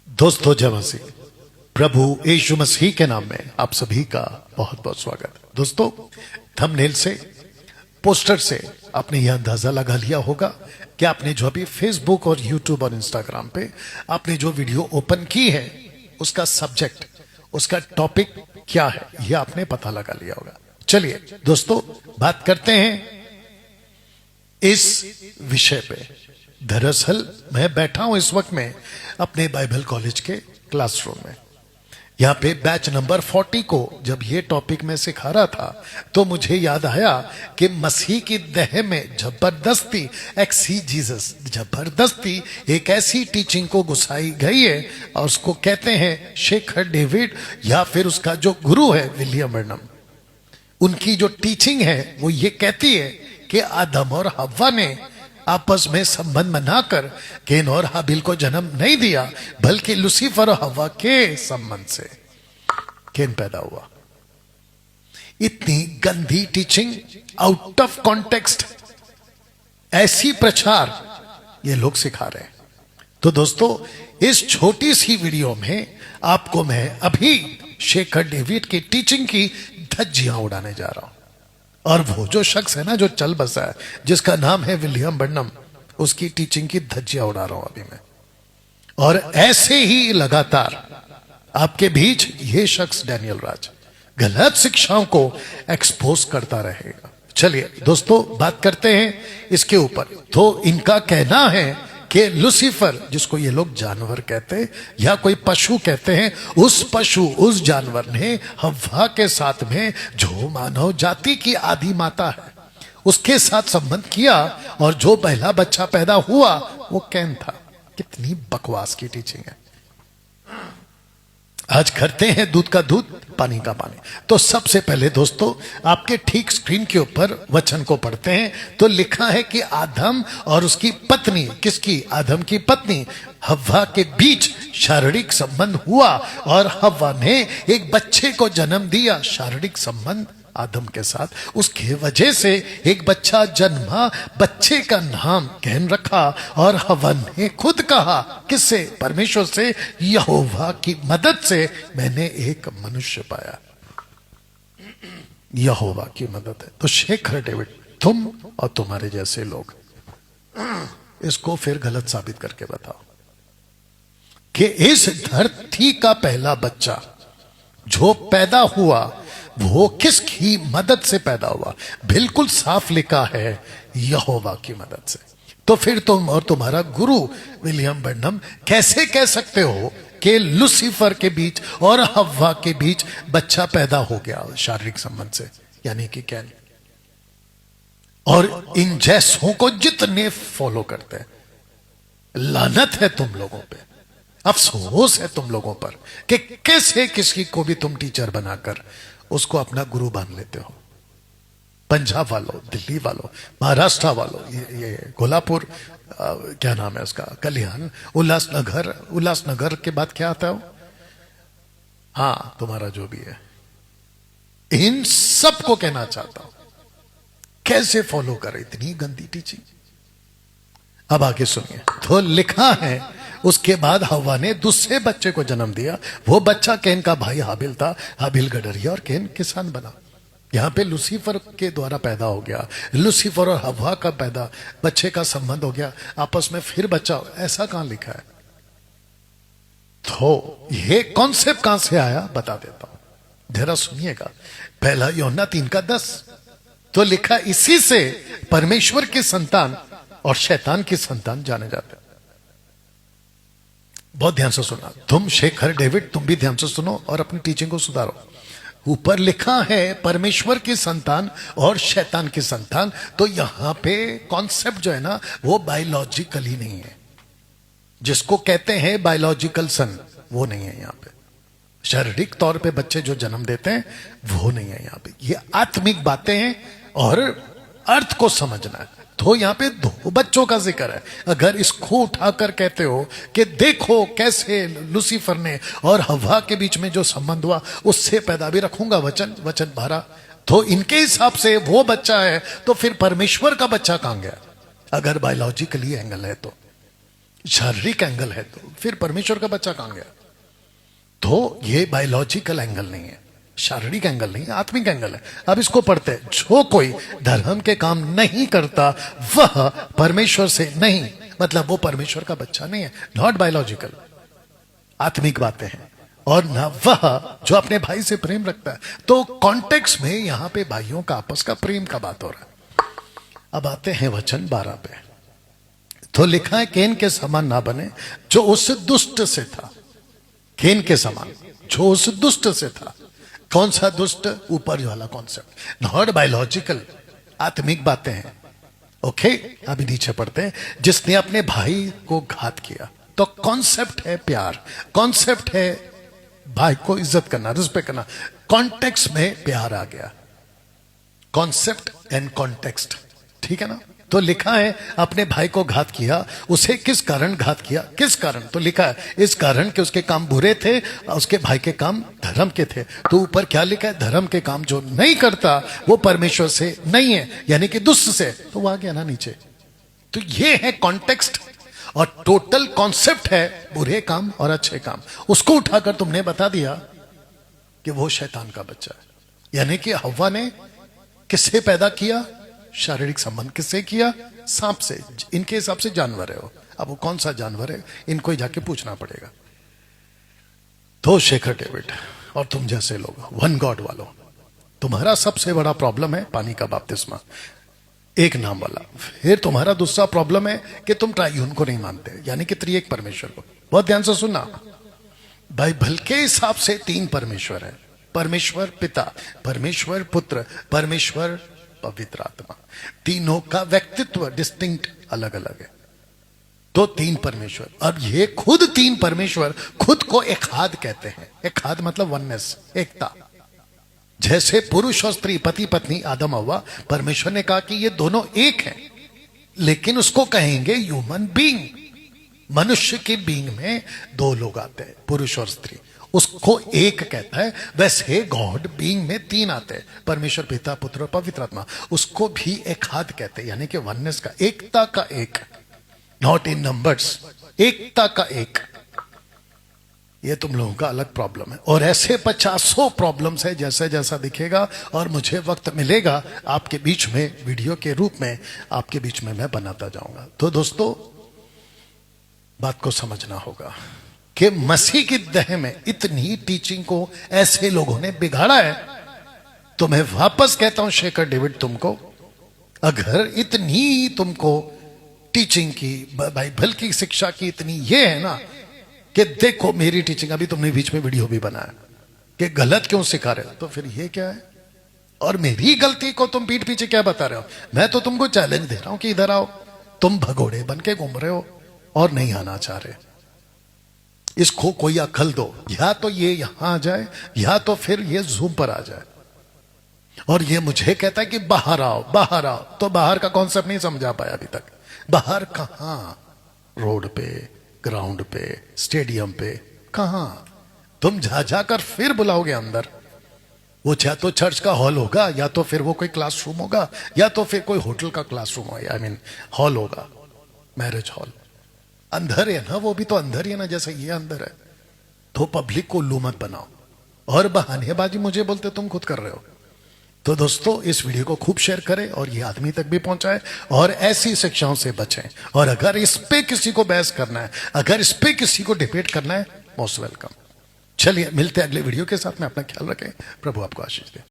दोस्तों जय मसीह। प्रभु यीशु मसीह के नाम में आप सभी का बहुत बहुत स्वागत। दोस्तों थंबनेल से, पोस्टर से आपने यह अंदाजा लगा लिया होगा कि आपने जो अभी फेसबुक और यूट्यूब और इंस्टाग्राम पे आपने जो वीडियो ओपन की है उसका सब्जेक्ट, उसका टॉपिक क्या है, यह आपने पता लगा लिया होगा। चलिए दोस्तों बात करते हैं इस विषय पे। दरअसल मैं बैठा हूं इस वक्त में अपने बाइबल कॉलेज के क्लासरूम में। यहां पे बैच नंबर 40 को जब ये टॉपिक मैं सिखा रहा था तो मुझे याद आया कि मसीह की देह में जबरदस्ती एक्सीजीसस, जबरदस्ती एक ऐसी टीचिंग को घुसाई गई है और उसको कहते हैं शेखर डेविड या फिर उसका जो गुरु है विलियम ब्रैनम। उनकी जो टीचिंग है वो ये कहती है कि आदम और हव्वा ने आपस में संबंध बनाकर कैन और हाबिल को जन्म नहीं दिया, बल्कि लूसीफर और हव्वा के संबंध से कैन पैदा हुआ। इतनी गंदी टीचिंग, आउट ऑफ कॉन्टेक्स्ट ऐसी प्रचार ये लोग सिखा रहे हैं। तो दोस्तों इस छोटी सी वीडियो में आपको मैं अभी शेखर डेविड की टीचिंग की धज्जियां उड़ाने जा रहा हूं। और वो जो शख्स है ना जो चल बसा है, जिसका नाम है विलियम ब्रैनम, उसकी टीचिंग की धज्जियां उड़ा रहा हूं अभी मैं। और ऐसे ही लगातार आपके बीच ये शख्स डैनियल राज गलत शिक्षाओं को एक्सपोज करता रहेगा। चलिए दोस्तों बात करते हैं इसके ऊपर। तो इनका कहना है कि लूसीफर, जिसको ये लोग जानवर कहते हैं या कोई पशु कहते हैं, उस पशु, उस जानवर ने हव्वा के साथ में जो मानव जाति की आदि माता है उसके साथ संबंध किया और जो पहला बच्चा पैदा हुआ वो कैन था। कितनी बकवास की टीचिंग है। आज करते हैं दूध का दूध पानी का पानी। तो सबसे पहले दोस्तों आपके ठीक स्क्रीन के ऊपर वचन को पढ़ते हैं। तो लिखा है कि आदम और उसकी पत्नी, किसकी? आदम की पत्नी हव्वा के बीच शारीरिक संबंध हुआ और हव्वा ने एक बच्चे को जन्म दिया। शारीरिक संबंध आदम के साथ, उसके वजह से एक बच्चा जन्मा, बच्चे का नाम कैन रखा और हव्वा ने खुद कहा, किससे? परमेश्वर से, यहोवा की मदद से मैंने एक मनुष्य पाया। यहोवा की मदद है। तो शेखर डेविड, तुम और तुम्हारे जैसे लोग इसको फिर गलत साबित करके बताओ कि इस धरती का पहला बच्चा जो पैदा हुआ वो किसकी मदद से पैदा हुआ? बिल्कुल साफ लिखा है यहोवा की मदद से। तो फिर तुम और तुम्हारा गुरु विलियम ब्रैनम कैसे कह सकते हो कि लूसीफर के बीच और हव्वा के बीच बच्चा पैदा हो गया शारीरिक संबंध से, यानी कि कैन? और इन जैसों को जितने फॉलो करते हैं, लानत है तुम लोगों पे, अफसोस है तुम लोगों पर कि कैसे किसी को भी तुम टीचर बनाकर उसको अपना गुरु मान लेते हो। पंजाब वालों, दिल्ली वालों, महाराष्ट्र वालों, ये कोल्हापुर, क्या नाम है उसका, कल्याण, उल्लासनगर के बाद क्या आता है? हाँ, तुम्हारा जो भी है, इन सबको कहना चाहता हूं कैसे फॉलो करे इतनी गंदी टीचिंग। अब आगे सुनिए। तो लिखा है उसके बाद हव्वा ने दूसरे बच्चे को जन्म दिया। वो बच्चा कैन का भाई हाबिल था। हाबिल गडरिया और कैन किसान बना। यहां पे लूसीफर के द्वारा पैदा हो गया। लूसीफर और हव्वा का पैदा बच्चे का संबंध हो गया, आपस में फिर बच्चा। ऐसा कहां लिखा है? तो ये कॉन्सेप्ट कहां से आया बता देता हूं, जरा सुनिएगा। पहला यूहन्ना 3:10। तो लिखा, इसी से परमेश्वर की संतान और शैतान की संतान जाने जाते हैं। बहुत ध्यान से सुना। तुम शेखर डेविड, तुम भी ध्यान से सुनो और अपनी टीचिंग को सुधारो। ऊपर लिखा है परमेश्वर की संतान और शैतान की संतान। तो यहां पे कॉन्सेप्ट जो है ना वो बायोलॉजिकली नहीं है। जिसको कहते हैं बायोलॉजिकल सन, वो नहीं है यहां पे। शारीरिक तौर पे बच्चे जो जन्म देते हैं वो नहीं है यहां पे। ये आत्मिक बातें हैं और अर्थ को समझना है। तो यहां पे दो बच्चों का जिक्र है। अगर इसको उठाकर कहते हो कि देखो कैसे लूसीफर ने और हव्वा के बीच में जो संबंध हुआ उससे पैदा, भी रखूंगा वचन 12, तो इनके हिसाब से वो बच्चा है, तो फिर परमेश्वर का बच्चा कहां गया? अगर बायोलॉजिकली एंगल है तो शारीरिक एंगल है तो फिर परमेश्वर का बच्चा कहां गया? तो ये बायोलॉजिकल एंगल नहीं है, शारीरिक एंगल नहीं है, आत्मिक एंगल है। अब इसको पढ़ते हैं, जो कोई धर्म के काम नहीं करता वह परमेश्वर से नहीं, मतलब वो परमेश्वर का बच्चा नहीं है। नॉट बायोलॉजिकल, आत्मिक बातें हैं। और ना वह जो अपने भाई से प्रेम रखता है। तो कॉन्टेक्स्ट में यहां पे भाइयों का आपस का प्रेम का बात हो रहा है। अब आते हैं वचन 12 पे। तो लिखा है कैन के समान ना बने जो उस दुष्ट से था। कैन के समान जो उस दुष्ट से था। कौन सा दुष्ट? ऊपर वाला कॉन्सेप्ट, नॉट बायोलॉजिकल, आत्मिक बातें हैं। ओके, अभी नीचे पढ़ते हैं। जिसने अपने भाई को घात किया। तो कॉन्सेप्ट है प्यार, कॉन्सेप्ट है भाई को इज्जत करना, रिस्पेक्ट करना। कॉन्टेक्स्ट में प्यार आ गया, कॉन्सेप्ट एंड कॉन्टेक्स्ट, ठीक है ना। तो लिखा है अपने भाई को घात किया। उसे किस कारण घात किया? किस कारण? तो लिखा है इस कारण कि उसके काम बुरे थे, उसके भाई के काम धर्म के थे। तो ऊपर क्या लिखा है? धर्म के काम जो नहीं करता वो परमेश्वर से नहीं है, यानी कि दुष्ट से। तो वो आ गया ना नीचे। तो ये है कॉन्टेक्स्ट और टोटल कॉन्सेप्ट है बुरे काम और अच्छे काम। उसको उठाकर तुमने बता दिया कि वो शैतान का बच्चा है। यानी कि हव्वा ने किससे पैदा किया? शारीरिक संबंध किससे किया? सांप से। इनके हिसाब से जानवर है वो। अब वो कौन सा जानवर है इनको ही जाके पूछना पड़ेगा। तो शेखर डेविड और तुम जैसे लोग, वन गॉड वालों, तुम्हारा सबसे बड़ा प्रॉब्लम है पानी का बपतिस्मा, एक नाम वाला। फिर तुम्हारा दूसरा प्रॉब्लम है कि तुम ट्राइयून को नहीं मानते, यानी कि त्रिएक परमेश्वर को। बहुत ध्यान से सुनना, बाइबल के हिसाब से 3 परमेश्वर है। परमेश्वर पिता, परमेश्वर पुत्र, परमेश्वर पवित्र आत्मा। तीनों का व्यक्तित्व डिस्टिंक्ट अलग अलग है। तो 3 परमेश्वर। अब ये खुद 3 परमेश्वर खुद को एकाद कहते हैं। एकाद मतलब वननेस, एकता। जैसे पुरुष और स्त्री, पति पत्नी, आदम हव्वा, परमेश्वर ने कहा कि ये दोनों एक हैं, लेकिन उसको कहेंगे ह्यूमन बीइंग। मनुष्य के बीइंग में 2 लोग आते हैं, पुरुष और स्त्री, उसको एक कहता है। वैसे गॉड बीइंग में 3 आते हैं, परमेश्वर पिता पुत्र और पवित्र आत्मा, उसको भी एकाद कहते हैं, यानी कि वननेस का, एकता का एक, नॉट इन नंबर्स, एकता का एक। ये तुम लोगों का अलग प्रॉब्लम है। और ऐसे 50 प्रॉब्लम्स है, जैसे जैसा दिखेगा और मुझे वक्त मिलेगा आपके बीच में वीडियो के रूप में आपके बीच में मैं बनाता जाऊंगा। तो दोस्तों बात को समझना होगा कि मसीह की देह में इतनी टीचिंग को ऐसे लोगों ने बिगाड़ा है। तो मैं वापस कहता हूं शेखर डेविड, तुमको अगर इतनी तुमको टीचिंग की, बाइबल की शिक्षा की इतनी ये है ना कि देखो मेरी टीचिंग, अभी तुमने बीच में वीडियो भी बनाया कि गलत क्यों सिखा रहे हो, तो फिर ये क्या है? और मेरी गलती को तुम पीठ पीछे क्या बता रहे हो? मैं तो तुमको चैलेंज दे रहा हूं कि इधर आओ। तुम भगोड़े बन के घूम रहे हो और नहीं आना चाह रहे। इसको कोई अकल दो, या तो ये यहां आ जाए या तो फिर ये जूम पर आ जाए। और ये मुझे कहता है कि बाहर आओ, बाहर आओ। तो बाहर का कॉन्सेप्ट नहीं समझा पाया अभी तक। बाहर कहां? रोड पे, ग्राउंड पे, स्टेडियम पे, कहां? तुम जा जाकर फिर बुलाओगे अंदर। वो या तो चर्च का हॉल होगा, या तो फिर वो कोई क्लासरूम होगा, या तो फिर कोई होटल का क्लासरूम होगा, आई मीन हॉल होगा, मैरिज हॉल। अंदर है ना, वो भी तो अंदर ही है ना, जैसे ये अंदर है। तो पब्लिक को उल्लू मत बनाओ और बहानेबाजी मुझे बोलते तुम खुद कर रहे हो। तो दोस्तों इस वीडियो को खूब शेयर करें और ये आदमी तक भी पहुंचाए और ऐसी शिक्षाओं से बचें। और अगर इस पे किसी को बहस करना है, अगर इस पे किसी को डिबेट करना है, मोस्ट वेलकम। चलिए मिलते हैं अगले वीडियो के साथ में। अपना ख्याल रखें, प्रभु आपको आशीष दे।